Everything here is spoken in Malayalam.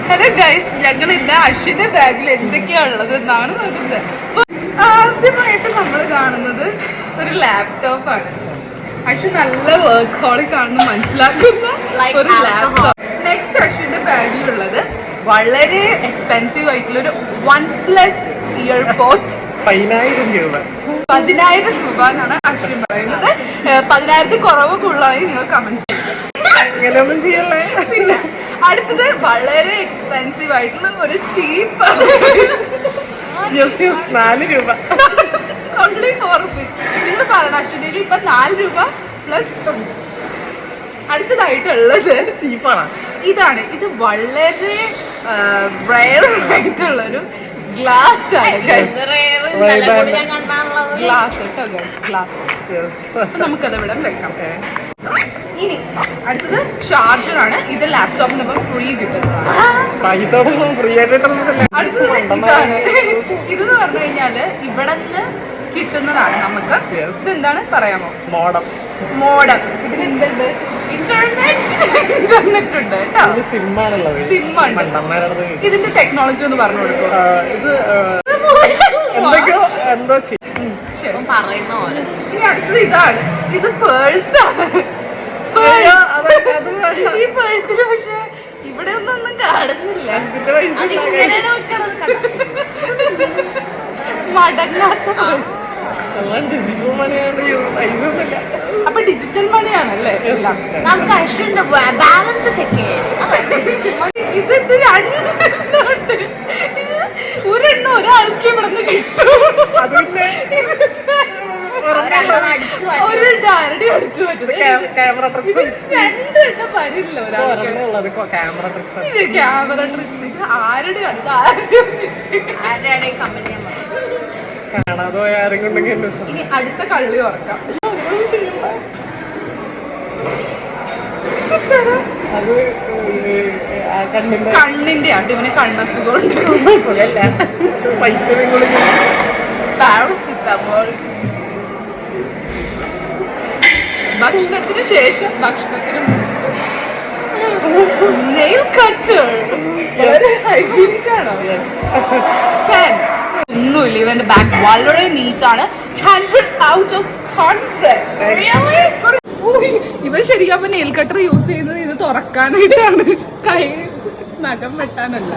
ഹലോ ഗൈസ്, ഞങ്ങൾ ഇന്ന് അശ്വിന്റെ ബാഗിൽ എന്തൊക്കെയാ ഉള്ളത് എന്നാണ് നോക്കുന്നത്. ആദ്യമായിട്ട് നമ്മൾ കാണുന്നത് ഒരു ലാപ്ടോപ്പാണ്. അശ്വിൻ നല്ല വർക്ക് ഹോളിക് ആണെന്ന് മനസ്സിലാക്കുന്ന ഒരു ലാപ്ടോപ്പ്. നെക്സ്റ്റ് അശ്വിന്റെ ബാഗിലുള്ളത് വളരെ എക്സ്പെൻസീവ് ആയിട്ടുള്ളൊരു OnePlus ഇയർപോഡ്സ്. 10,000 രൂപ എന്നാണ് അശ്വിൻ പറയുന്നത്. 10,000 കുറവ് കൂടുതലായി നിങ്ങൾ കമന്റ് ചെയ്യുക. പിന്നെ അടുത്തത് വളരെ എക്സ്പെൻസീവ് ആയിട്ടുള്ള ഒരു ചീപ്പ് ₹4. ഓൺലി ₹4. നിങ്ങൾ പറയണ അശ്വിനിയിൽ ഇപ്പൊ ₹4 പ്ലസ്. അടുത്തതായിട്ടുള്ളത് ചീപ്പാണ്. ഇതാണ്. ഇത് വളരെ റയർ ആയിട്ടുള്ളൊരു ഗ്ലാസ് ആണ്. ഗ്ലാസ് കേട്ടോ ഗൈസ്, ഗ്ലാസ്. അപ്പൊ നമുക്കത് ഇവിടെ വെക്കാം. ഇനി അടുത്തത് ചാർജറാണ്. ഇത് ലാപ്ടോപ്പിനൊപ്പം ഫ്രീ കിട്ടുന്നതാണ്. അടുത്തത് ഇതാണ്. ഇതെന്ന് പറഞ്ഞു കഴിഞ്ഞാല് ഇവിടെ നിന്ന് കിട്ടുന്നതാണ് നമുക്ക്. ഇതെന്താണ് പറയാമോ? മോഡം. ഇതിൽ എന്തുണ്ട്? ഇന്റർനെറ്റ് ഉണ്ട് കേട്ടോ. സിമ്മാണ്. ഇതിന്റെ ടെക്നോളജി ഒന്ന് പറഞ്ഞു കൊടുക്കും. ഇനി അടുത്തത് ഇതാണ്. ഇത് പേഴ്സാണ്. ഈ പേഴ്സിന് പക്ഷെ ഇവിടെ ഒന്നും കാണുന്നില്ല. മടങ്ങാത്ത പേഴ്സ്. അപ്പൊ ഡിജിറ്റൽ മണിയാണല്ലേ എല്ലാം. നമുക്ക് അശ്വിന്റെ ബാലൻസ് ചെക്ക് ചെയ്യാം. ഇത് രണ്ടെണ്ണമുണ്ട്. ഒരെണ്ണം ഒരാൾക്ക് ഇവിടെ നിന്ന് കിട്ടും. ഒരു ഡയറടി അടിച്ചു പറ്റും. രണ്ടെണ്ണം വരില്ല ഒരാൾക്ക്. Camera tricks. ഇത് ആരുടെ അടുത്ത് ആരുടെയാണ് കമന്റ് ചെയ്യാൻ പറ്റും. ഇനി അടുത്ത കള്ളി തുറക്കാം. കണ്ണിന്റെ ആട്ട്. ഇവനെ കണ്ണസുഖമുണ്ട്. ഭക്ഷണത്തിന് ശേഷം ഭക്ഷണത്തിന് നെയിൽ കട്ടർ. വളരെ ഹൈജീനിക് ആണോ? പെൻ ഒന്നുമില്ല. ഇവന്റെ ബാഗ് വളരെ നീറ്റാണ്. 100 out of 100. ഇവൻ ശരിക്കും നെയിൽ കട്ടർ യൂസ് ചെയ്യുന്നത് ഇത് തുറക്കാനായിട്ടാണ്, കൈ നഖം വെട്ടാനല്ല.